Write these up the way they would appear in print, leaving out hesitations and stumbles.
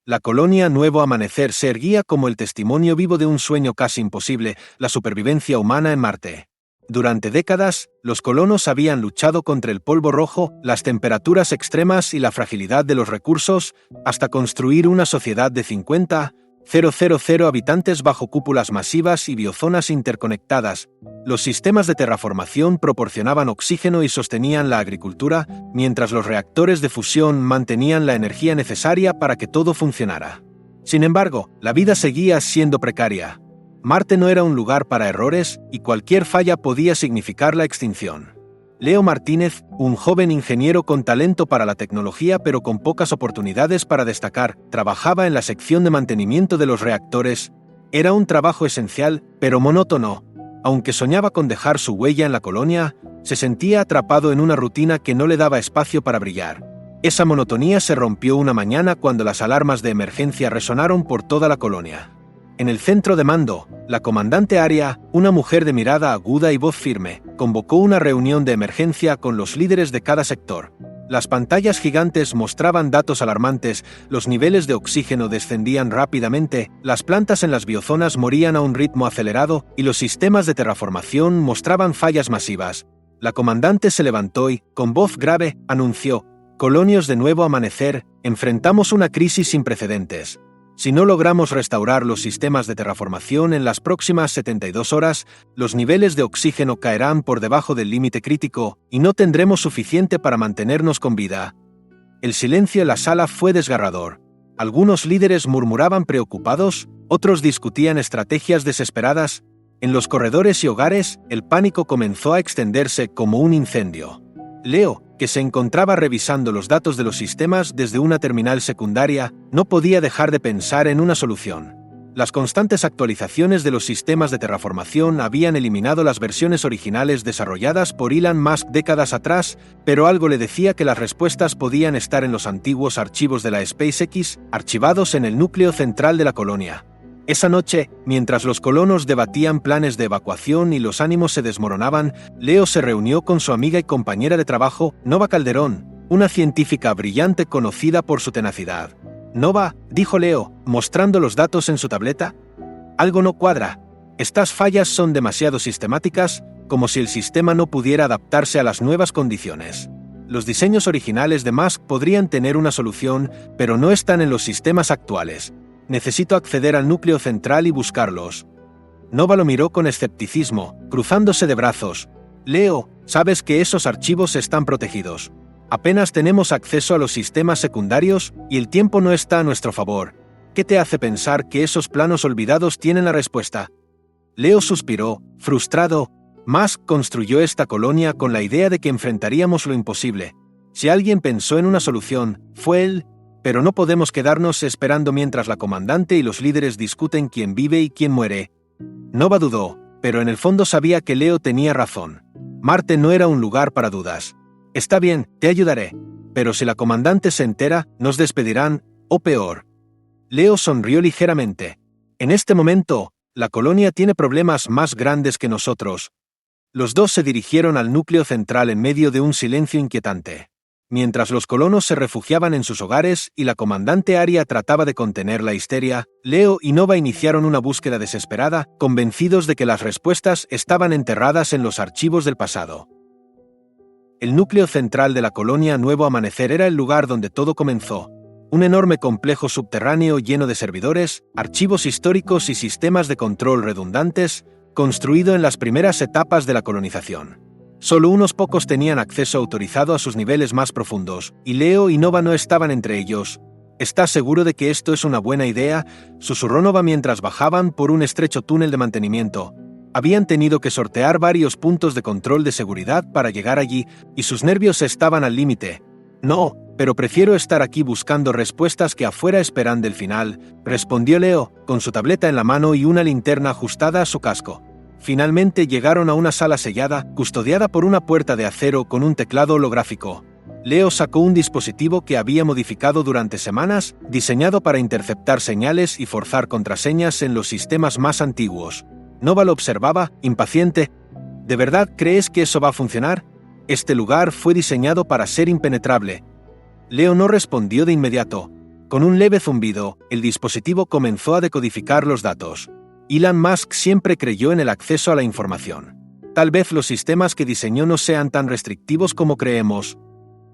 La colonia Nuevo Amanecer se erguía como el testimonio vivo de un sueño casi imposible, la supervivencia humana en Marte. Durante décadas, los colonos habían luchado contra el polvo rojo, las temperaturas extremas y la fragilidad de los recursos, hasta construir una sociedad de 50,000 habitantes bajo cúpulas masivas y biozonas interconectadas. Los sistemas de terraformación proporcionaban oxígeno y sostenían la agricultura, mientras los reactores de fusión mantenían la energía necesaria para que todo funcionara. Sin embargo, la vida seguía siendo precaria. Marte no era un lugar para errores, y cualquier falla podía significar la extinción. Leo Martínez, un joven ingeniero con talento para la tecnología pero con pocas oportunidades para destacar, trabajaba en la sección de mantenimiento de los reactores. Era un trabajo esencial, pero monótono. Aunque soñaba con dejar su huella en la colonia, se sentía atrapado en una rutina que no le daba espacio para brillar. Esa monotonía se rompió una mañana cuando las alarmas de emergencia resonaron por toda la colonia. En el centro de mando, la comandante Aria, una mujer de mirada aguda y voz firme, convocó una reunión de emergencia con los líderes de cada sector. Las pantallas gigantes mostraban datos alarmantes, los niveles de oxígeno descendían rápidamente, las plantas en las biozonas morían a un ritmo acelerado y los sistemas de terraformación mostraban fallas masivas. La comandante se levantó y, con voz grave, anunció: «Colonios de Nuevo Amanecer, enfrentamos una crisis sin precedentes. Si no logramos restaurar los sistemas de terraformación en las próximas 72 horas, los niveles de oxígeno caerán por debajo del límite crítico y no tendremos suficiente para mantenernos con vida». El silencio en la sala fue desgarrador. Algunos líderes murmuraban preocupados, otros discutían estrategias desesperadas. En los corredores y hogares, el pánico comenzó a extenderse como un incendio. Leo, que se encontraba revisando los datos de los sistemas desde una terminal secundaria, no podía dejar de pensar en una solución. Las constantes actualizaciones de los sistemas de terraformación habían eliminado las versiones originales desarrolladas por Elon Musk décadas atrás, pero algo le decía que las respuestas podían estar en los antiguos archivos de la SpaceX, archivados en el núcleo central de la colonia. Esa noche, mientras los colonos debatían planes de evacuación y los ánimos se desmoronaban, Leo se reunió con su amiga y compañera de trabajo, Nova Calderón, una científica brillante conocida por su tenacidad. «Nova», dijo Leo, mostrando los datos en su tableta, «algo no cuadra. Estas fallas son demasiado sistemáticas, como si el sistema no pudiera adaptarse a las nuevas condiciones. Los diseños originales de Musk podrían tener una solución, pero no están en los sistemas actuales. Necesito acceder al núcleo central y buscarlos». Nova lo miró con escepticismo, cruzándose de brazos. «Leo, sabes que esos archivos están protegidos. Apenas tenemos acceso a los sistemas secundarios y el tiempo no está a nuestro favor. ¿Qué te hace pensar que esos planos olvidados tienen la respuesta?» Leo suspiró, frustrado. Musk construyó esta colonia con la idea de que enfrentaríamos lo imposible. Si alguien pensó en una solución, fue él. Pero no podemos quedarnos esperando mientras la comandante y los líderes discuten quién vive y quién muere. Nova dudó, pero en el fondo sabía que Leo tenía razón. Marte no era un lugar para dudas. «Está bien, te ayudaré. Pero si la comandante se entera, nos despedirán, o peor». Leo sonrió ligeramente. «En este momento, la colonia tiene problemas más grandes que nosotros». Los dos se dirigieron al núcleo central en medio de un silencio inquietante. Mientras los colonos se refugiaban en sus hogares y la comandante Aria trataba de contener la histeria, Leo y Nova iniciaron una búsqueda desesperada, convencidos de que las respuestas estaban enterradas en los archivos del pasado. El núcleo central de la colonia Nuevo Amanecer era el lugar donde todo comenzó. Un enorme complejo subterráneo lleno de servidores, archivos históricos y sistemas de control redundantes, construido en las primeras etapas de la colonización. Solo unos pocos tenían acceso autorizado a sus niveles más profundos, y Leo y Nova no estaban entre ellos. «¿Estás seguro de que esto es una buena idea?», susurró Nova mientras bajaban por un estrecho túnel de mantenimiento. Habían tenido que sortear varios puntos de control de seguridad para llegar allí, y sus nervios estaban al límite. «No, pero prefiero estar aquí buscando respuestas que afuera esperan del final», respondió Leo, con su tableta en la mano y una linterna ajustada a su casco. Finalmente llegaron a una sala sellada, custodiada por una puerta de acero con un teclado holográfico. Leo sacó un dispositivo que había modificado durante semanas, diseñado para interceptar señales y forzar contraseñas en los sistemas más antiguos. Nova lo observaba, impaciente. «¿De verdad crees que eso va a funcionar? Este lugar fue diseñado para ser impenetrable». Leo no respondió de inmediato. Con un leve zumbido, el dispositivo comenzó a decodificar los datos. Elon Musk siempre creyó en el acceso a la información. Tal vez los sistemas que diseñó no sean tan restrictivos como creemos.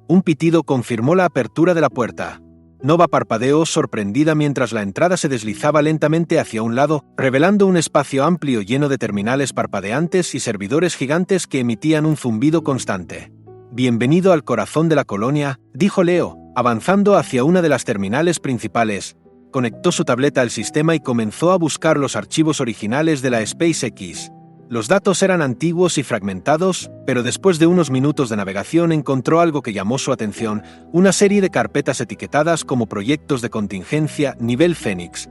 Un pitido confirmó la apertura de la puerta. Nova parpadeó sorprendida mientras la entrada se deslizaba lentamente hacia un lado, revelando un espacio amplio lleno de terminales parpadeantes y servidores gigantes que emitían un zumbido constante. «Bienvenido al corazón de la colonia», dijo Leo, avanzando hacia una de las terminales principales. Conectó su tableta al sistema y comenzó a buscar los archivos originales de la SpaceX. Los datos eran antiguos y fragmentados, pero después de unos minutos de navegación encontró algo que llamó su atención, una serie de carpetas etiquetadas como proyectos de contingencia nivel Fénix.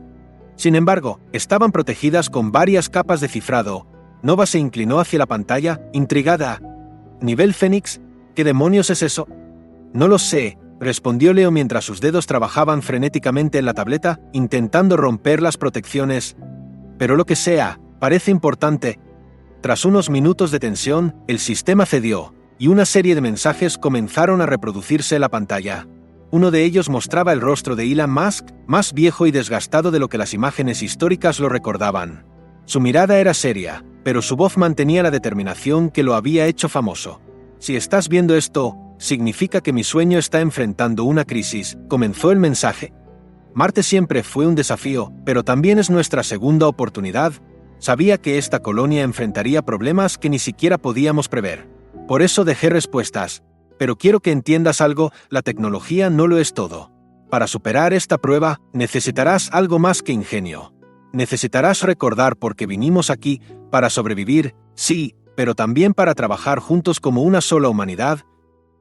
Sin embargo, estaban protegidas con varias capas de cifrado. Nova se inclinó hacia la pantalla, intrigada. ¿Nivel Fénix? ¿Qué demonios es eso? No lo sé, respondió Leo mientras sus dedos trabajaban frenéticamente en la tableta, intentando romper las protecciones. Pero lo que sea, parece importante. Tras unos minutos de tensión, el sistema cedió, y una serie de mensajes comenzaron a reproducirse en la pantalla. Uno de ellos mostraba el rostro de Elon Musk, más viejo y desgastado de lo que las imágenes históricas lo recordaban. Su mirada era seria, pero su voz mantenía la determinación que lo había hecho famoso. «Si estás viendo esto, significa que mi sueño está enfrentando una crisis», comenzó el mensaje. «Marte siempre fue un desafío, pero también es nuestra segunda oportunidad. Sabía que esta colonia enfrentaría problemas que ni siquiera podíamos prever. Por eso dejé respuestas. Pero quiero que entiendas algo, la tecnología no lo es todo. Para superar esta prueba, necesitarás algo más que ingenio. Necesitarás recordar por qué vinimos aquí, para sobrevivir, sí, pero también para trabajar juntos como una sola humanidad».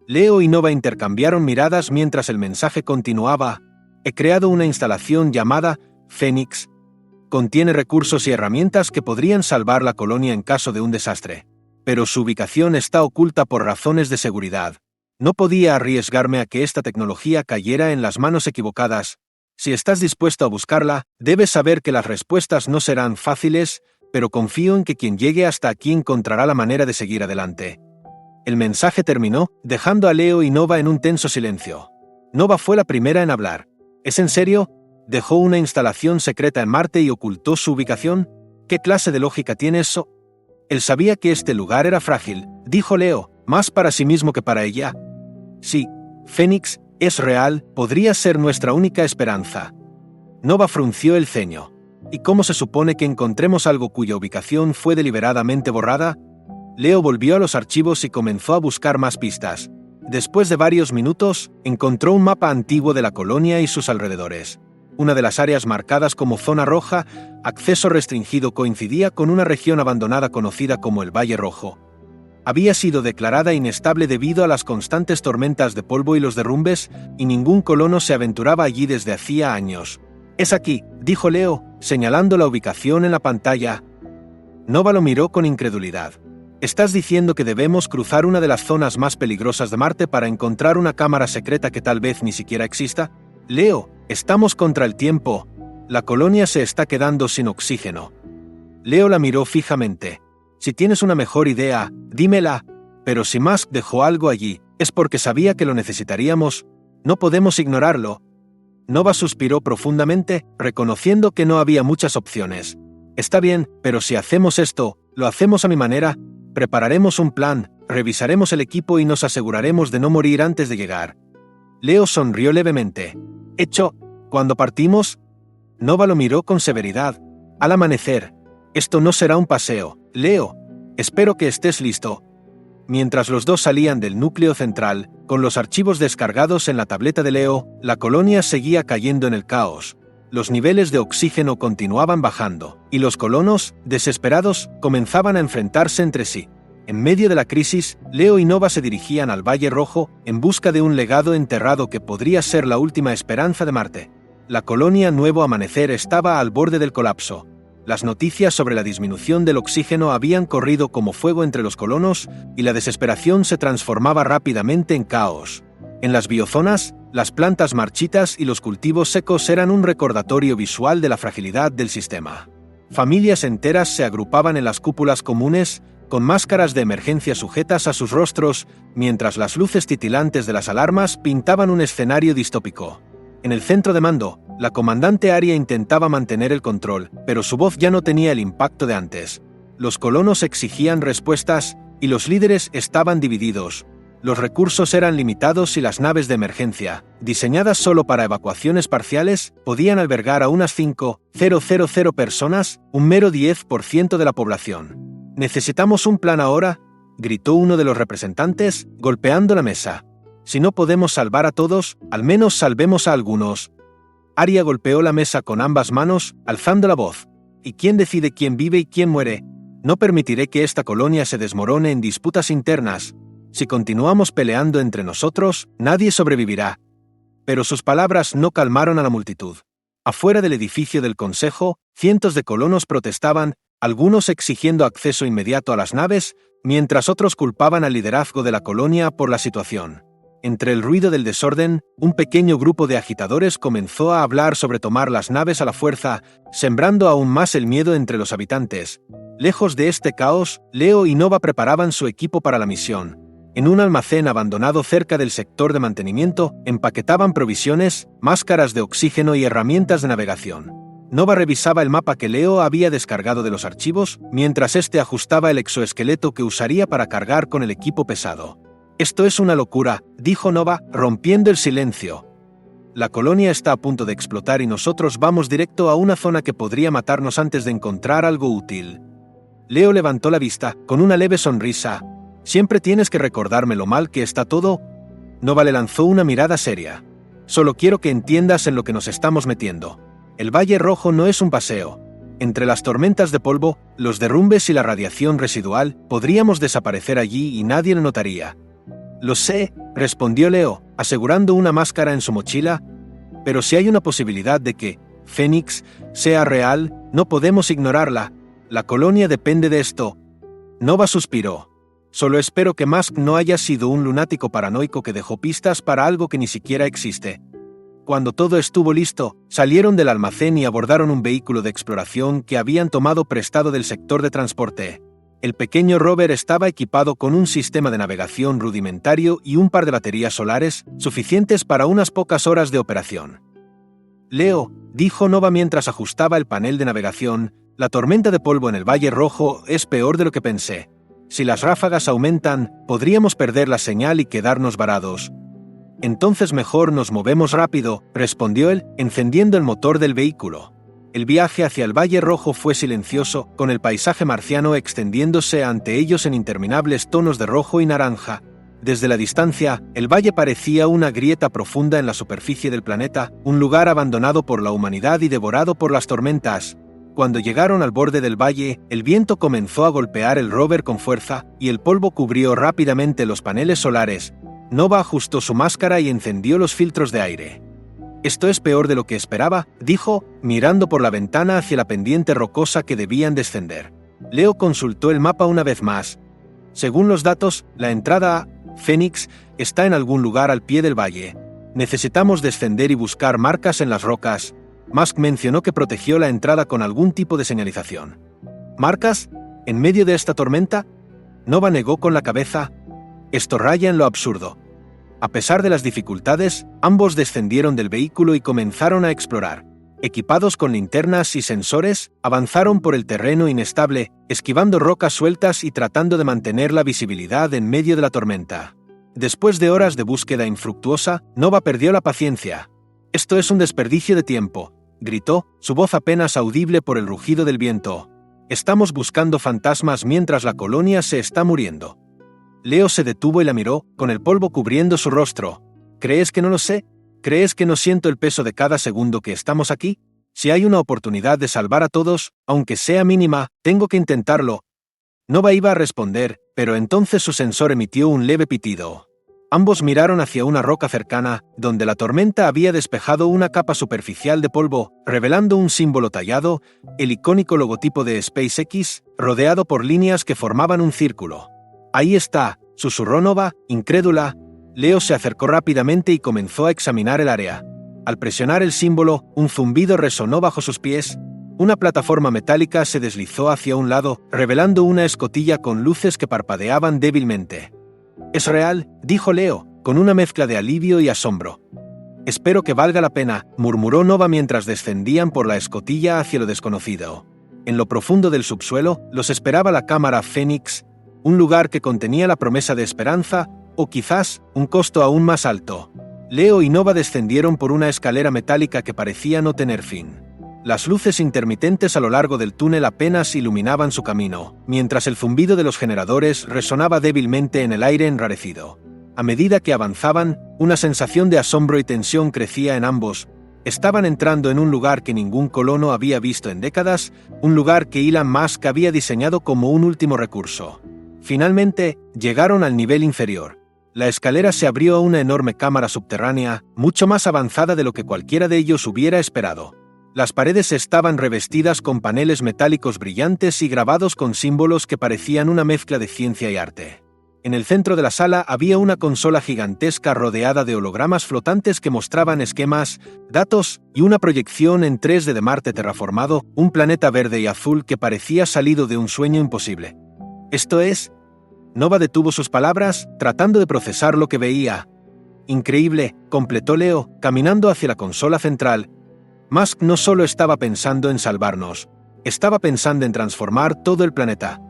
Leo y Nova intercambiaron miradas mientras el mensaje continuaba. «He creado una instalación llamada Fénix. Contiene recursos y herramientas que podrían salvar la colonia en caso de un desastre. Pero su ubicación está oculta por razones de seguridad. No podía arriesgarme a que esta tecnología cayera en las manos equivocadas. Si estás dispuesto a buscarla, debes saber que las respuestas no serán fáciles, pero confío en que quien llegue hasta aquí encontrará la manera de seguir adelante». El mensaje terminó, dejando a Leo y Nova en un tenso silencio. Nova fue la primera en hablar. «¿Es en serio? ¿Dejó una instalación secreta en Marte y ocultó su ubicación? ¿Qué clase de lógica tiene eso?» «Él sabía que este lugar era frágil», dijo Leo, más para sí mismo que para ella. «Sí, Fénix es real, podría ser nuestra única esperanza». Nova frunció el ceño. «¿Y cómo se supone que encontremos algo cuya ubicación fue deliberadamente borrada?» Leo volvió a los archivos y comenzó a buscar más pistas. Después de varios minutos, encontró un mapa antiguo de la colonia y sus alrededores. Una de las áreas marcadas como zona roja, acceso restringido, coincidía con una región abandonada conocida como el Valle Rojo. Había sido declarada inestable debido a las constantes tormentas de polvo y los derrumbes, y ningún colono se aventuraba allí desde hacía años. «Es aquí», dijo Leo, señalando la ubicación en la pantalla. Nova lo miró con incredulidad. «¿Estás diciendo que debemos cruzar una de las zonas más peligrosas de Marte para encontrar una cámara secreta que tal vez ni siquiera exista?» «Leo, estamos contra el tiempo. La colonia se está quedando sin oxígeno». Leo la miró fijamente. «Si tienes una mejor idea, dímela. Pero si Musk dejó algo allí, es porque sabía que lo necesitaríamos. No podemos ignorarlo». Nova suspiró profundamente, reconociendo que no había muchas opciones. «Está bien, pero si hacemos esto, lo hacemos a mi manera. Prepararemos un plan, revisaremos el equipo y nos aseguraremos de no morir antes de llegar». Leo sonrió levemente. «¿Hecho? ¿Cuándo partimos?» Nova lo miró con severidad. «Al amanecer. Esto no será un paseo, Leo. Espero que estés listo». Mientras los dos salían del núcleo central, con los archivos descargados en la tableta de Leo, la colonia seguía cayendo en el caos. Los niveles de oxígeno continuaban bajando, y los colonos, desesperados, comenzaban a enfrentarse entre sí. En medio de la crisis, Leo y Nova se dirigían al Valle Rojo en busca de un legado enterrado que podría ser la última esperanza de Marte. La colonia Nuevo Amanecer estaba al borde del colapso. Las noticias sobre la disminución del oxígeno habían corrido como fuego entre los colonos, y la desesperación se transformaba rápidamente en caos. En las biozonas, las plantas marchitas y los cultivos secos eran un recordatorio visual de la fragilidad del sistema. Familias enteras se agrupaban en las cúpulas comunes, con máscaras de emergencia sujetas a sus rostros, mientras las luces titilantes de las alarmas pintaban un escenario distópico. En el centro de mando, la comandante Aria intentaba mantener el control, pero su voz ya no tenía el impacto de antes. Los colonos exigían respuestas, y los líderes estaban divididos. Los recursos eran limitados y las naves de emergencia, diseñadas solo para evacuaciones parciales, podían albergar a unas 5,000 personas, un mero 10% de la población. «Necesitamos un plan ahora», gritó uno de los representantes, golpeando la mesa. «Si no podemos salvar a todos, al menos salvemos a algunos». Aria golpeó la mesa con ambas manos, alzando la voz. «¿Y quién decide quién vive y quién muere? No permitiré que esta colonia se desmorone en disputas internas. Si continuamos peleando entre nosotros, nadie sobrevivirá». Pero sus palabras no calmaron a la multitud. Afuera del edificio del Consejo, cientos de colonos protestaban, algunos exigiendo acceso inmediato a las naves, mientras otros culpaban al liderazgo de la colonia por la situación. Entre el ruido del desorden, un pequeño grupo de agitadores comenzó a hablar sobre tomar las naves a la fuerza, sembrando aún más el miedo entre los habitantes. Lejos de este caos, Leo y Nova preparaban su equipo para la misión. En un almacén abandonado cerca del sector de mantenimiento, empaquetaban provisiones, máscaras de oxígeno y herramientas de navegación. Nova revisaba el mapa que Leo había descargado de los archivos, mientras este ajustaba el exoesqueleto que usaría para cargar con el equipo pesado. «Esto es una locura», dijo Nova, rompiendo el silencio. «La colonia está a punto de explotar y nosotros vamos directo a una zona que podría matarnos antes de encontrar algo útil». Leo levantó la vista, con una leve sonrisa. «¿Siempre tienes que recordarme lo mal que está todo?» Nova le lanzó una mirada seria. «Solo quiero que entiendas en lo que nos estamos metiendo. El Valle Rojo no es un paseo. Entre las tormentas de polvo, los derrumbes y la radiación residual, podríamos desaparecer allí y nadie lo notaría». «Lo sé», respondió Leo, asegurando una máscara en su mochila. «Pero si hay una posibilidad de que Fénix sea real, no podemos ignorarla. La colonia depende de esto». Nova suspiró. «Solo espero que Musk no haya sido un lunático paranoico que dejó pistas para algo que ni siquiera existe». Cuando todo estuvo listo, salieron del almacén y abordaron un vehículo de exploración que habían tomado prestado del sector de transporte. El pequeño rover estaba equipado con un sistema de navegación rudimentario y un par de baterías solares, suficientes para unas pocas horas de operación. «Leo», dijo Nova mientras ajustaba el panel de navegación, «la tormenta de polvo en el Valle Rojo es peor de lo que pensé. Si las ráfagas aumentan, podríamos perder la señal y quedarnos varados». «Entonces mejor nos movemos rápido», respondió él, encendiendo el motor del vehículo. El viaje hacia el Valle Rojo fue silencioso, con el paisaje marciano extendiéndose ante ellos en interminables tonos de rojo y naranja. Desde la distancia, el valle parecía una grieta profunda en la superficie del planeta, un lugar abandonado por la humanidad y devorado por las tormentas. Cuando llegaron al borde del valle, el viento comenzó a golpear el rover con fuerza, y el polvo cubrió rápidamente los paneles solares. Nova ajustó su máscara y encendió los filtros de aire. «Esto es peor de lo que esperaba», dijo, mirando por la ventana hacia la pendiente rocosa que debían descender. Leo consultó el mapa una vez más. «Según los datos, la entrada a Fénix está en algún lugar al pie del valle. Necesitamos descender y buscar marcas en las rocas». Musk mencionó que protegió la entrada con algún tipo de señalización. «¿Marcas? ¿En medio de esta tormenta?» Nova negó con la cabeza. «Esto raya en lo absurdo». A pesar de las dificultades, ambos descendieron del vehículo y comenzaron a explorar. Equipados con linternas y sensores, avanzaron por el terreno inestable, esquivando rocas sueltas y tratando de mantener la visibilidad en medio de la tormenta. Después de horas de búsqueda infructuosa, Nova perdió la paciencia. «Esto es un desperdicio de tiempo», gritó, su voz apenas audible por el rugido del viento. «Estamos buscando fantasmas mientras la colonia se está muriendo». Leo se detuvo y la miró, con el polvo cubriendo su rostro. «¿Crees que no lo sé? ¿Crees que no siento el peso de cada segundo que estamos aquí? Si hay una oportunidad de salvar a todos, aunque sea mínima, tengo que intentarlo». Nova iba a responder, pero entonces su sensor emitió un leve pitido. Ambos miraron hacia una roca cercana, donde la tormenta había despejado una capa superficial de polvo, revelando un símbolo tallado, el icónico logotipo de SpaceX, rodeado por líneas que formaban un círculo. «Ahí está», susurró Nova, incrédula. Leo se acercó rápidamente y comenzó a examinar el área. Al presionar el símbolo, un zumbido resonó bajo sus pies. Una plataforma metálica se deslizó hacia un lado, revelando una escotilla con luces que parpadeaban débilmente. «Es real», dijo Leo, con una mezcla de alivio y asombro. Espero que valga la pena, murmuró Nova mientras descendían por la escotilla hacia lo desconocido. En lo profundo del subsuelo los esperaba la cámara Fénix, un lugar que contenía la promesa de esperanza, o quizás un costo aún más alto. Leo y Nova descendieron por una escalera metálica que parecía no tener fin. Las luces intermitentes a lo largo del túnel apenas iluminaban su camino, mientras el zumbido de los generadores resonaba débilmente en el aire enrarecido. A medida que avanzaban, una sensación de asombro y tensión crecía en ambos. Estaban entrando en un lugar que ningún colono había visto en décadas, un lugar que Elon Musk había diseñado como un último recurso. Finalmente, llegaron al nivel inferior. La escalera se abrió a una enorme cámara subterránea, mucho más avanzada de lo que cualquiera de ellos hubiera esperado. Las paredes estaban revestidas con paneles metálicos brillantes y grabados con símbolos que parecían una mezcla de ciencia y arte. En el centro de la sala había una consola gigantesca rodeada de hologramas flotantes que mostraban esquemas, datos y una proyección en 3D de Marte terraformado, un planeta verde y azul que parecía salido de un sueño imposible. ¿Esto es? Nova detuvo sus palabras, tratando de procesar lo que veía. Increíble, completó Leo, caminando hacia la consola central. Musk no solo estaba pensando en salvarnos, estaba pensando en transformar todo el planeta.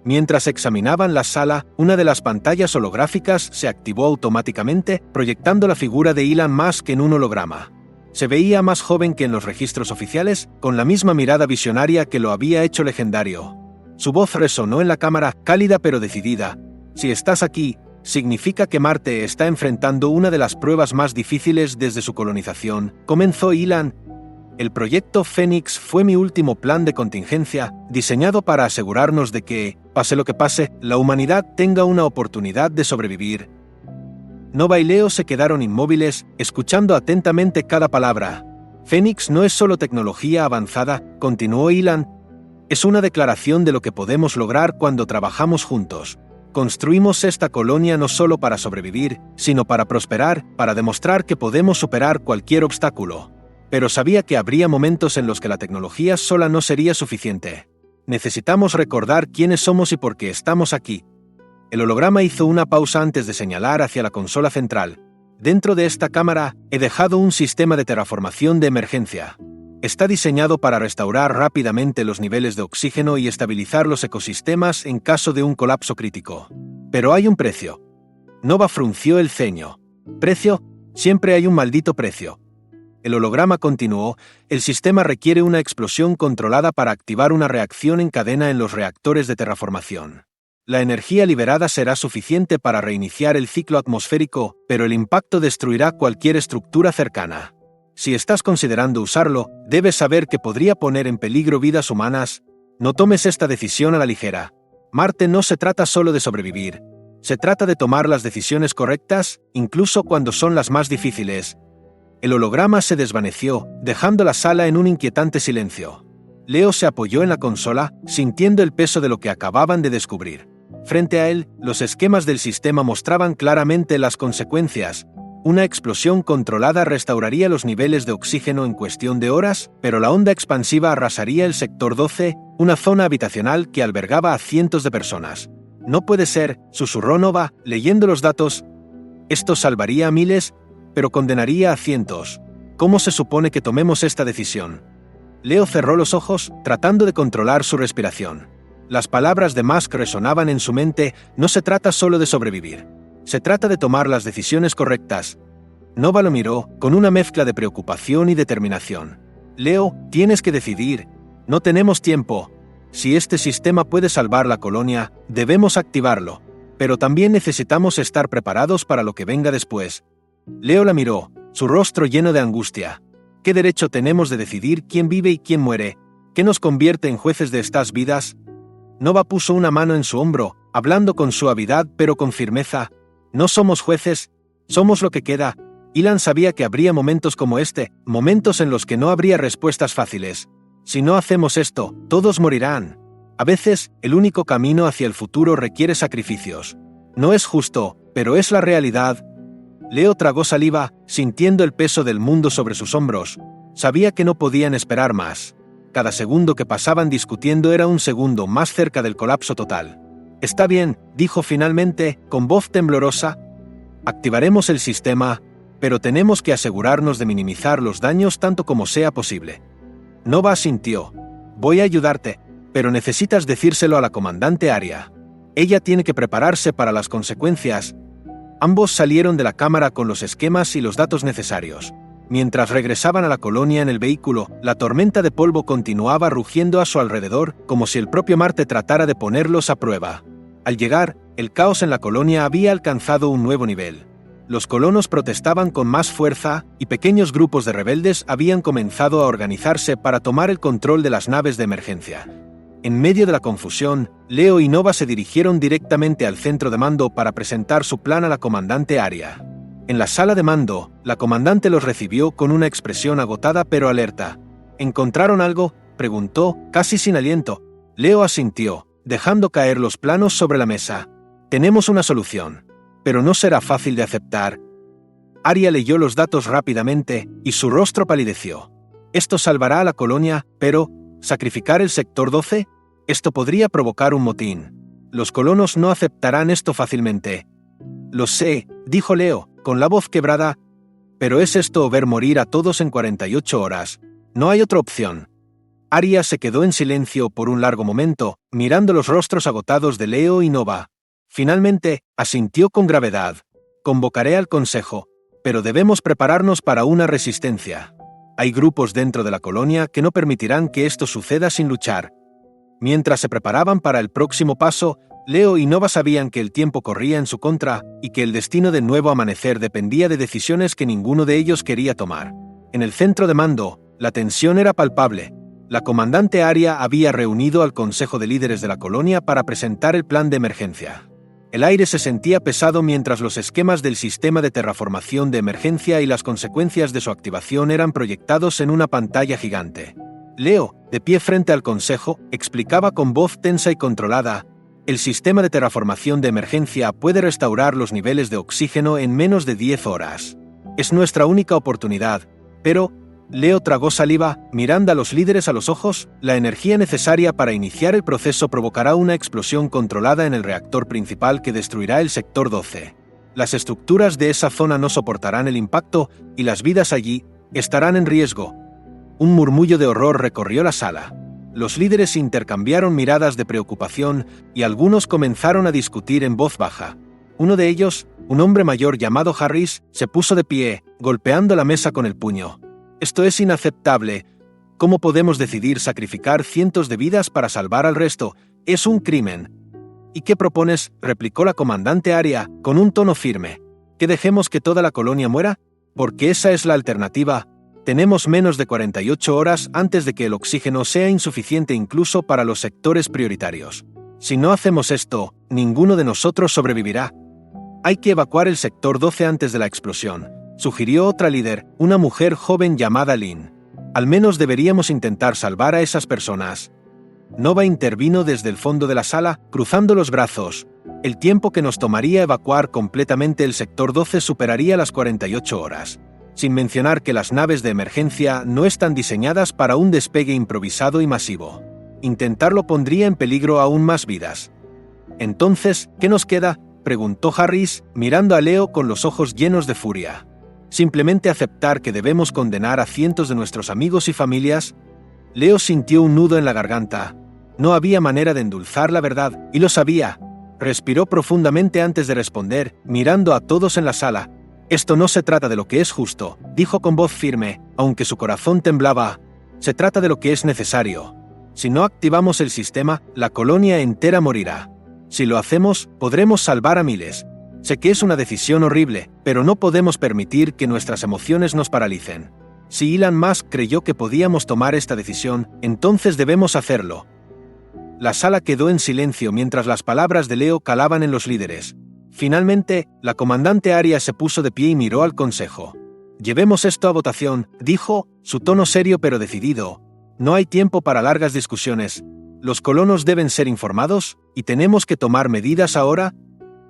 Mientras examinaban la sala, una de las pantallas holográficas se activó automáticamente, proyectando la figura de Elon Musk en un holograma. Se veía más joven que en los registros oficiales, con la misma mirada visionaria que lo había hecho legendario. Su voz resonó en la cámara, cálida pero decidida. Si estás aquí, significa que Marte está enfrentando una de las pruebas más difíciles desde su colonización, comenzó Elon. El proyecto Fénix fue mi último plan de contingencia, diseñado para asegurarnos de que, pase lo que pase, la humanidad tenga una oportunidad de sobrevivir. Nova y Leo se quedaron inmóviles, escuchando atentamente cada palabra. Fénix no es solo tecnología avanzada, continuó Elon. Es una declaración de lo que podemos lograr cuando trabajamos juntos. Construimos esta colonia no solo para sobrevivir, sino para prosperar, para demostrar que podemos superar cualquier obstáculo. Pero sabía que habría momentos en los que la tecnología sola no sería suficiente. Necesitamos recordar quiénes somos y por qué estamos aquí. El holograma hizo una pausa antes de señalar hacia la consola central. Dentro de esta cámara, he dejado un sistema de terraformación de emergencia. Está diseñado para restaurar rápidamente los niveles de oxígeno y estabilizar los ecosistemas en caso de un colapso crítico. Pero hay un precio. Nova frunció el ceño. ¿Precio? Siempre hay un maldito precio. El holograma continuó, el sistema requiere una explosión controlada para activar una reacción en cadena en los reactores de terraformación. La energía liberada será suficiente para reiniciar el ciclo atmosférico, pero el impacto destruirá cualquier estructura cercana. Si estás considerando usarlo, debes saber que podría poner en peligro vidas humanas. No tomes esta decisión a la ligera. Marte no se trata solo de sobrevivir. Se trata de tomar las decisiones correctas, incluso cuando son las más difíciles. El holograma se desvaneció, dejando la sala en un inquietante silencio. Leo se apoyó en la consola, sintiendo el peso de lo que acababan de descubrir. Frente a él, los esquemas del sistema mostraban claramente las consecuencias. Una explosión controlada restauraría los niveles de oxígeno en cuestión de horas, pero la onda expansiva arrasaría el sector 12, una zona habitacional que albergaba a cientos de personas. No puede ser, susurró Nova, leyendo los datos. Esto salvaría a miles, pero condenaría a cientos. ¿Cómo se supone que tomemos esta decisión? Leo cerró los ojos, tratando de controlar su respiración. Las palabras de Musk resonaban en su mente, no se trata solo de sobrevivir. Se trata de tomar las decisiones correctas. Nova lo miró, con una mezcla de preocupación y determinación. Leo, tienes que decidir. No tenemos tiempo. Si este sistema puede salvar la colonia, debemos activarlo. Pero también necesitamos estar preparados para lo que venga después. Leo la miró, su rostro lleno de angustia. ¿Qué derecho tenemos de decidir quién vive y quién muere? ¿Qué nos convierte en jueces de estas vidas? Nova puso una mano en su hombro, hablando con suavidad pero con firmeza. No somos jueces, somos lo que queda. Elon sabía que habría momentos como este, momentos en los que no habría respuestas fáciles. Si no hacemos esto, todos morirán. A veces, el único camino hacia el futuro requiere sacrificios. No es justo, pero es la realidad. Leo tragó saliva, sintiendo el peso del mundo sobre sus hombros. Sabía que no podían esperar más. Cada segundo que pasaban discutiendo era un segundo más cerca del colapso total. Está bien, dijo finalmente, con voz temblorosa. Activaremos el sistema. pero tenemos que asegurarnos de minimizar los daños tanto como sea posible. Nova asintió. Voy a ayudarte, pero necesitas decírselo a la comandante Arya. Ella tiene que prepararse para las consecuencias. Ambos salieron de la cámara con los esquemas y los datos necesarios. Mientras regresaban a la colonia en el vehículo, la tormenta de polvo continuaba rugiendo a su alrededor como si el propio Marte tratara de ponerlos a prueba. Al llegar, el caos en la colonia había alcanzado un nuevo nivel. Los colonos protestaban con más fuerza y pequeños grupos de rebeldes habían comenzado a organizarse para tomar el control de las naves de emergencia. En medio de la confusión, Leo y Nova se dirigieron directamente al centro de mando para presentar su plan a la comandante Arya. En la sala de mando, la comandante los recibió con una expresión agotada pero alerta. ¿Encontraron algo?, preguntó, casi sin aliento. Leo asintió, dejando caer los planos sobre la mesa. Tenemos una solución, pero no será fácil de aceptar. Arya leyó los datos rápidamente y su rostro palideció. Esto salvará a la colonia, pero ¿sacrificar el sector 12? Esto podría provocar un motín. Los colonos no aceptarán esto fácilmente. Lo sé, dijo Leo, con la voz quebrada, pero es esto o ver morir a todos en 48 horas. No hay otra opción. Arya se quedó en silencio por un largo momento, mirando los rostros agotados de Leo y Nova. Finalmente, asintió con gravedad. Convocaré al consejo, pero debemos prepararnos para una resistencia. Hay grupos dentro de la colonia que no permitirán que esto suceda sin luchar. Mientras se preparaban para el próximo paso, Leo y Nova sabían que el tiempo corría en su contra y que el destino del nuevo amanecer dependía de decisiones que ninguno de ellos quería tomar. En el centro de mando, la tensión era palpable. La comandante Arya había reunido al Consejo de Líderes de la colonia para presentar el plan de emergencia. El aire se sentía pesado mientras los esquemas del sistema de terraformación de emergencia y las consecuencias de su activación eran proyectados en una pantalla gigante. Leo, de pie frente al Consejo, explicaba con voz tensa y controlada: el sistema de terraformación de emergencia puede restaurar los niveles de oxígeno en menos de 10 horas. Es nuestra única oportunidad, pero... Leo tragó saliva, mirando a los líderes a los ojos. La energía necesaria para iniciar el proceso provocará una explosión controlada en el reactor principal que destruirá el sector 12. Las estructuras de esa zona no soportarán el impacto y las vidas allí estarán en riesgo. Un murmullo de horror recorrió la sala. Los líderes intercambiaron miradas de preocupación y algunos comenzaron a discutir en voz baja. Uno de ellos, un hombre mayor llamado Harris, se puso de pie, golpeando la mesa con el puño. Esto es inaceptable. ¿Cómo podemos decidir sacrificar cientos de vidas para salvar al resto? Es un crimen. ¿Y qué propones?, replicó la comandante Arya, con un tono firme. ¿Que dejemos que toda la colonia muera? Porque esa es la alternativa. Tenemos menos de 48 horas antes de que el oxígeno sea insuficiente incluso para los sectores prioritarios. Si no hacemos esto, ninguno de nosotros sobrevivirá. Hay que evacuar el sector 12 antes de la explosión, sugirió otra líder, una mujer joven llamada Lynn. Al menos deberíamos intentar salvar a esas personas. Nova intervino desde el fondo de la sala, cruzando los brazos. El tiempo que nos tomaría evacuar completamente el sector 12 superaría las 48 horas. Sin mencionar que las naves de emergencia no están diseñadas para un despegue improvisado y masivo. Intentarlo pondría en peligro aún más vidas. Entonces, ¿qué nos queda?, preguntó Harris, mirando a Leo con los ojos llenos de furia. ¿Simplemente aceptar que debemos condenar a cientos de nuestros amigos y familias? Leo sintió un nudo en la garganta. No había manera de endulzar la verdad, y lo sabía. Respiró profundamente antes de responder, mirando a todos en la sala. Esto no se trata de lo que es justo, dijo con voz firme, aunque su corazón temblaba. Se trata de lo que es necesario. Si no activamos el sistema, la colonia entera morirá. Si lo hacemos, podremos salvar a miles. Sé que es una decisión horrible, pero no podemos permitir que nuestras emociones nos paralicen. Si Elon Musk creyó que podíamos tomar esta decisión, entonces debemos hacerlo. La sala quedó en silencio mientras las palabras de Leo calaban en los líderes. Finalmente, la comandante Arya se puso de pie y miró al consejo. «Llevemos esto a votación», dijo, su tono serio pero decidido. «No hay tiempo para largas discusiones. Los colonos deben ser informados, y tenemos que tomar medidas ahora».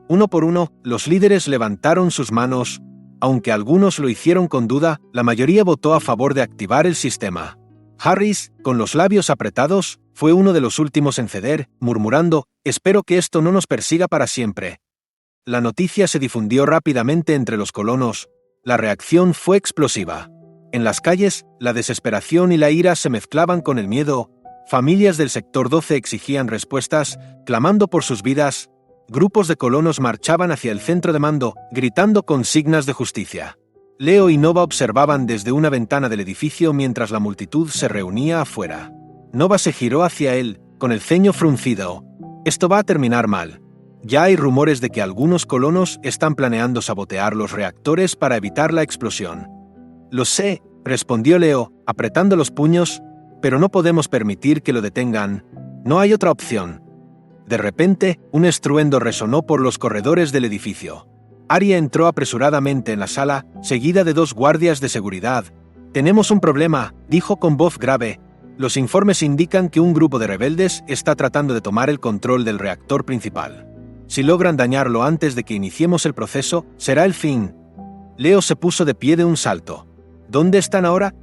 Uno por uno, los líderes levantaron sus manos. Aunque algunos lo hicieron con duda, la mayoría votó a favor de activar el sistema. Harris, con los labios apretados, fue uno de los últimos en ceder, murmurando: «Espero que esto no nos persiga para siempre». La noticia se difundió rápidamente entre los colonos. La reacción fue explosiva. En las calles, la desesperación y la ira se mezclaban con el miedo. Familias del sector 12 exigían respuestas, clamando por sus vidas. Grupos de colonos marchaban hacia el centro de mando, gritando consignas de justicia. Leo y Nova observaban desde una ventana del edificio mientras la multitud se reunía afuera. Nova se giró hacia él, con el ceño fruncido. Esto va a terminar mal. Ya hay rumores de que algunos colonos están planeando sabotear los reactores para evitar la explosión. Lo sé, respondió Leo, apretando los puños, pero no podemos permitir que lo detengan. No hay otra opción. De repente, un estruendo resonó por los corredores del edificio. Arya entró apresuradamente en la sala, seguida de 2 guardias de seguridad. «Tenemos un problema», dijo con voz grave. «Los informes indican que un grupo de rebeldes está tratando de tomar el control del reactor principal. Si logran dañarlo antes de que iniciemos el proceso, será el fin». Leo se puso de pie de un salto. «¿Dónde están ahora?»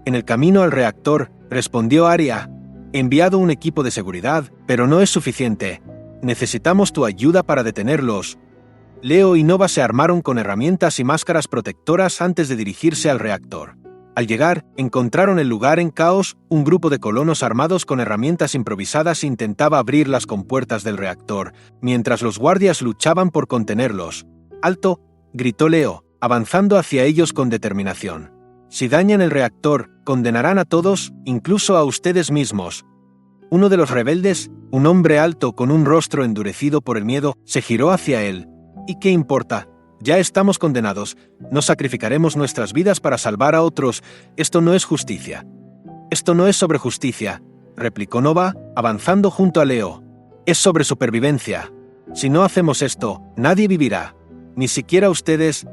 «En el camino al reactor», respondió Arya. «He enviado un equipo de seguridad, pero no es suficiente. Necesitamos tu ayuda para detenerlos». Leo y Nova se armaron con herramientas y máscaras protectoras antes de dirigirse al reactor. Al llegar, encontraron el lugar en caos. Un grupo de colonos armados con herramientas improvisadas intentaba abrir las compuertas del reactor, mientras los guardias luchaban por contenerlos. «¡Alto!», gritó Leo, avanzando hacia ellos con determinación. «Si dañan el reactor, condenarán a todos, incluso a ustedes mismos». Uno de los rebeldes, un hombre alto con un rostro endurecido por el miedo, se giró hacia él. «¿Y qué importa? Ya estamos condenados. No sacrificaremos nuestras vidas para salvar a otros. Esto no es justicia». «Esto no es sobre justicia», replicó Nova, avanzando junto a Leo. «Es sobre supervivencia. Si no hacemos esto, nadie vivirá. Ni siquiera ustedes».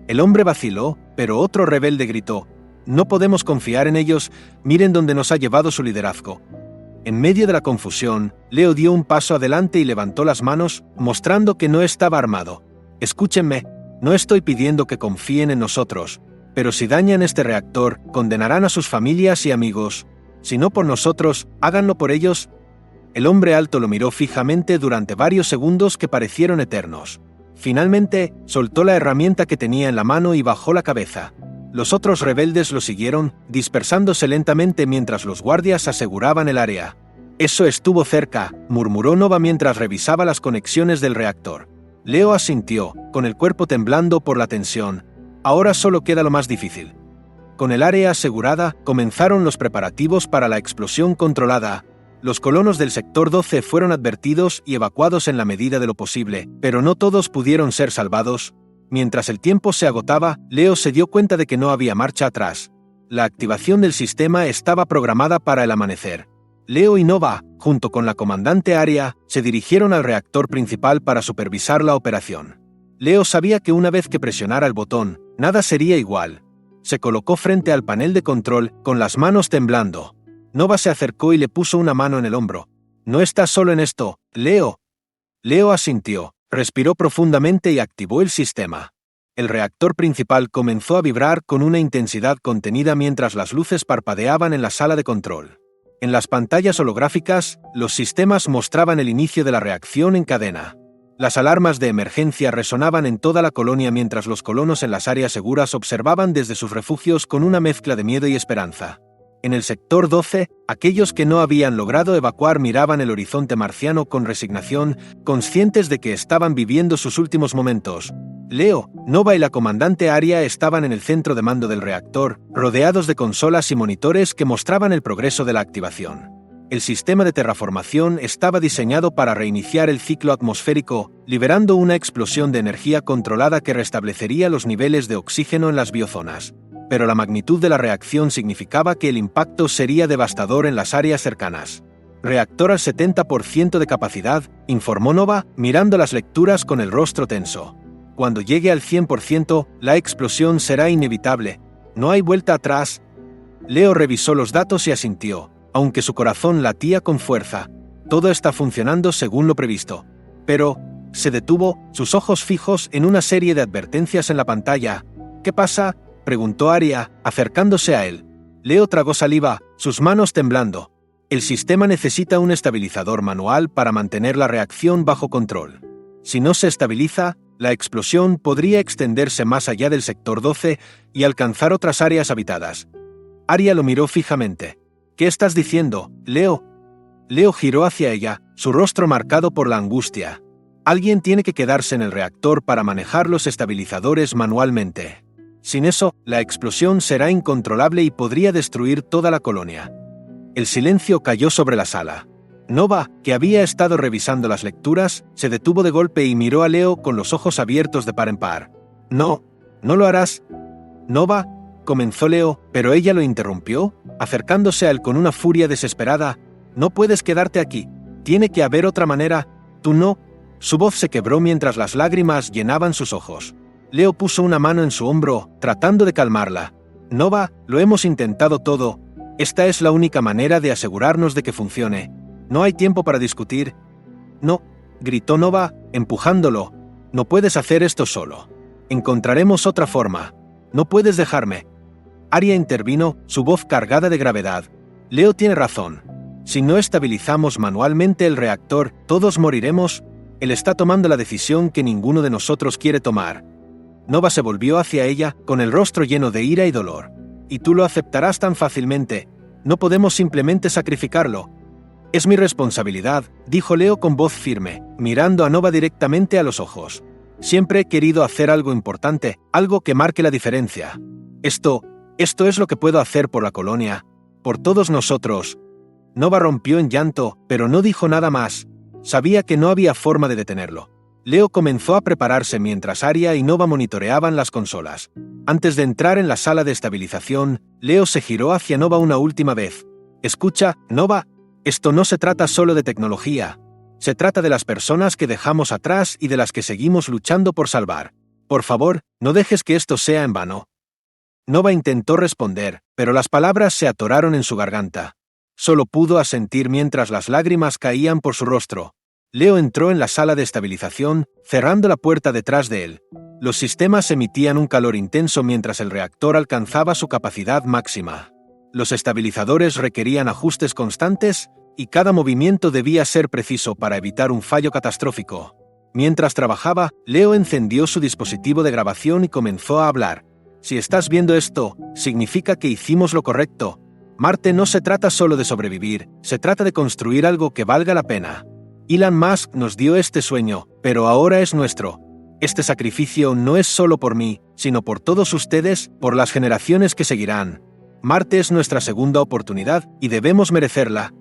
El hombre vaciló, pero otro rebelde gritó: «No podemos confiar en ellos. Miren dónde nos ha llevado su liderazgo». En medio de la confusión, Leo dio un paso adelante y levantó las manos, mostrando que no estaba armado. «Escúchenme, no estoy pidiendo que confíen en nosotros, pero si dañan este reactor, condenarán a sus familias y amigos. Si no por nosotros, háganlo por ellos». El hombre alto lo miró fijamente durante varios segundos que parecieron eternos. Finalmente, soltó la herramienta que tenía en la mano y bajó la cabeza. Los otros rebeldes lo siguieron, dispersándose lentamente mientras los guardias aseguraban el área. «Eso estuvo cerca», murmuró Nova mientras revisaba las conexiones del reactor. Leo asintió, con el cuerpo temblando por la tensión. Ahora solo queda lo más difícil. Con el área asegurada, comenzaron los preparativos para la explosión controlada. Los colonos del sector 12 fueron advertidos y evacuados en la medida de lo posible, pero no todos pudieron ser salvados. Mientras el tiempo se agotaba, Leo se dio cuenta de que no había marcha atrás. La activación del sistema estaba programada para el amanecer. Leo y Nova, junto con la comandante Arya, se dirigieron al reactor principal para supervisar la operación. Leo sabía que una vez que presionara el botón, nada sería igual. Se colocó frente al panel de control, con las manos temblando. Nova se acercó y le puso una mano en el hombro. «No estás solo en esto, Leo». Leo asintió. Respiró profundamente y activó el sistema. El reactor principal comenzó a vibrar con una intensidad contenida mientras las luces parpadeaban en la sala de control. En las pantallas holográficas, los sistemas mostraban el inicio de la reacción en cadena. Las alarmas de emergencia resonaban en toda la colonia mientras los colonos en las áreas seguras observaban desde sus refugios con una mezcla de miedo y esperanza. En el sector 12, aquellos que no habían logrado evacuar miraban el horizonte marciano con resignación, conscientes de que estaban viviendo sus últimos momentos. Leo, Nova y la comandante Arya estaban en el centro de mando del reactor, rodeados de consolas y monitores que mostraban el progreso de la activación. El sistema de terraformación estaba diseñado para reiniciar el ciclo atmosférico, liberando una explosión de energía controlada que restablecería los niveles de oxígeno en las biozonas. Pero la magnitud de la reacción significaba que el impacto sería devastador en las áreas cercanas. «Reactor al 70% de capacidad», informó Nova, mirando las lecturas con el rostro tenso. «Cuando llegue al 100%, la explosión será inevitable. No hay vuelta atrás». Leo revisó los datos y asintió, aunque su corazón latía con fuerza. Todo está funcionando según lo previsto. Pero se detuvo, sus ojos fijos en una serie de advertencias en la pantalla. «¿Qué pasa?», preguntó Arya, acercándose a él. Leo tragó saliva, sus manos temblando. «El sistema necesita un estabilizador manual para mantener la reacción bajo control. Si no se estabiliza, La explosión podría extenderse más allá del sector 12 y alcanzar otras áreas habitadas. Arya lo miró fijamente. ¿Qué estás diciendo, Leo? Leo giró hacia ella, su rostro marcado por la angustia. Alguien tiene que quedarse en el reactor para manejar los estabilizadores manualmente. Sin eso, la explosión será incontrolable y podría destruir toda la colonia. El silencio cayó sobre la sala. Nova, que había estado revisando las lecturas, se detuvo de golpe y miró a Leo con los ojos abiertos de par en par. No lo harás. Nova, comenzó Leo, pero ella lo interrumpió, acercándose a él con una furia desesperada. No puedes quedarte aquí. Tiene que haber otra manera. Tú no. Su voz se quebró mientras las lágrimas llenaban sus ojos. Leo puso una mano en su hombro, tratando de calmarla. Nova, lo hemos intentado todo. Esta es la única manera de asegurarnos de que funcione. No hay tiempo para discutir. No, gritó Nova, empujándolo. No puedes hacer esto solo. Encontraremos otra forma. No puedes dejarme. Arya intervino, su voz cargada de gravedad. Leo tiene razón. Si no estabilizamos manualmente el reactor, todos moriremos. Él está tomando la decisión que ninguno de nosotros quiere tomar. Nova se volvió hacia ella, con el rostro lleno de ira y dolor. Y tú lo aceptarás tan fácilmente. No podemos simplemente sacrificarlo. Es mi responsabilidad, dijo Leo con voz firme, mirando a Nova directamente a los ojos. Siempre he querido hacer algo importante, algo que marque la diferencia. Esto es lo que puedo hacer por la colonia, por todos nosotros. Nova rompió en llanto, pero no dijo nada más. Sabía que no había forma de detenerlo. Leo comenzó a prepararse mientras Arya y Nova monitoreaban las consolas. Antes de entrar en la sala de estabilización, Leo se giró hacia Nova una última vez. Escucha, Nova. Esto no se trata solo de tecnología. Se trata de las personas que dejamos atrás y de las que seguimos luchando por salvar. Por favor, no dejes que esto sea en vano. Nova intentó responder, pero las palabras se atoraron en su garganta. Solo pudo asentir mientras las lágrimas caían por su rostro. Leo entró en la sala de estabilización, cerrando la puerta detrás de él. Los sistemas emitían un calor intenso mientras el reactor alcanzaba su capacidad máxima. Los estabilizadores requerían ajustes constantes y cada movimiento debía ser preciso para evitar un fallo catastrófico. Mientras trabajaba, Leo encendió su dispositivo de grabación y comenzó a hablar. Si estás viendo esto, significa que hicimos lo correcto. Marte no se trata solo de sobrevivir, se trata de construir algo que valga la pena. Elon Musk nos dio este sueño, pero ahora es nuestro. Este sacrificio no es solo por mí, sino por todos ustedes, por las generaciones que seguirán. Marte es nuestra segunda oportunidad y debemos merecerla.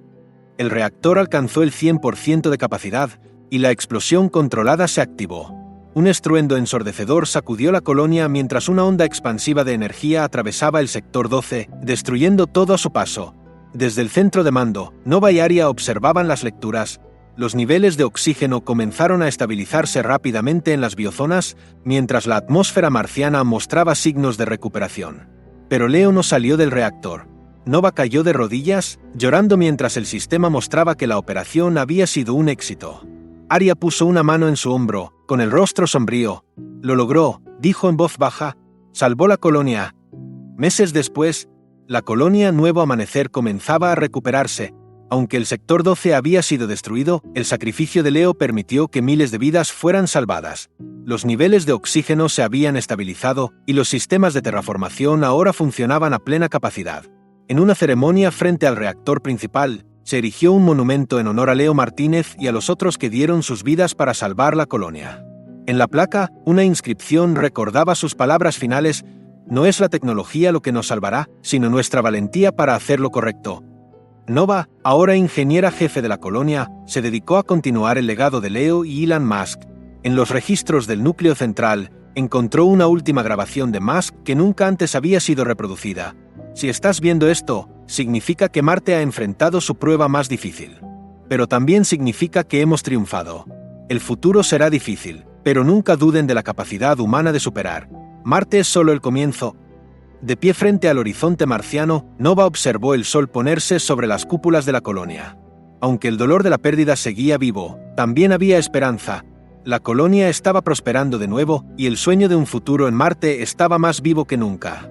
El reactor alcanzó el 100% de capacidad y la explosión controlada se activó. Un estruendo ensordecedor sacudió la colonia mientras una onda expansiva de energía atravesaba el sector 12, destruyendo todo a su paso. Desde el centro de mando, Nova y Arya observaban las lecturas. Los niveles de oxígeno comenzaron a estabilizarse rápidamente en las biozonas, mientras la atmósfera marciana mostraba signos de recuperación. Pero Leo no salió del reactor. Nova cayó de rodillas, llorando mientras el sistema mostraba que la operación había sido un éxito. Arya puso una mano en su hombro, con el rostro sombrío. Lo logró, dijo en voz baja. Salvó la colonia. Meses después, la colonia Nuevo Amanecer comenzaba a recuperarse. Aunque el sector 12 había sido destruido, el sacrificio de Leo permitió que miles de vidas fueran salvadas. Los niveles de oxígeno se habían estabilizado y los sistemas de terraformación ahora funcionaban a plena capacidad. En una ceremonia frente al reactor principal, se erigió un monumento en honor a Leo Martínez y a los otros que dieron sus vidas para salvar la colonia. En la placa, una inscripción recordaba sus palabras finales: «No es la tecnología lo que nos salvará, sino nuestra valentía para hacer lo correcto». Nova, ahora ingeniera jefe de la colonia, se dedicó a continuar el legado de Leo y Elon Musk. En los registros del núcleo central, encontró una última grabación de Musk que nunca antes había sido reproducida. Si estás viendo esto, significa que Marte ha enfrentado su prueba más difícil. Pero también significa que hemos triunfado. El futuro será difícil, pero nunca duden de la capacidad humana de superar. Marte es solo el comienzo. De pie frente al horizonte marciano, Nova observó el sol ponerse sobre las cúpulas de la colonia. Aunque el dolor de la pérdida seguía vivo, también había esperanza. La colonia estaba prosperando de nuevo y el sueño de un futuro en Marte estaba más vivo que nunca.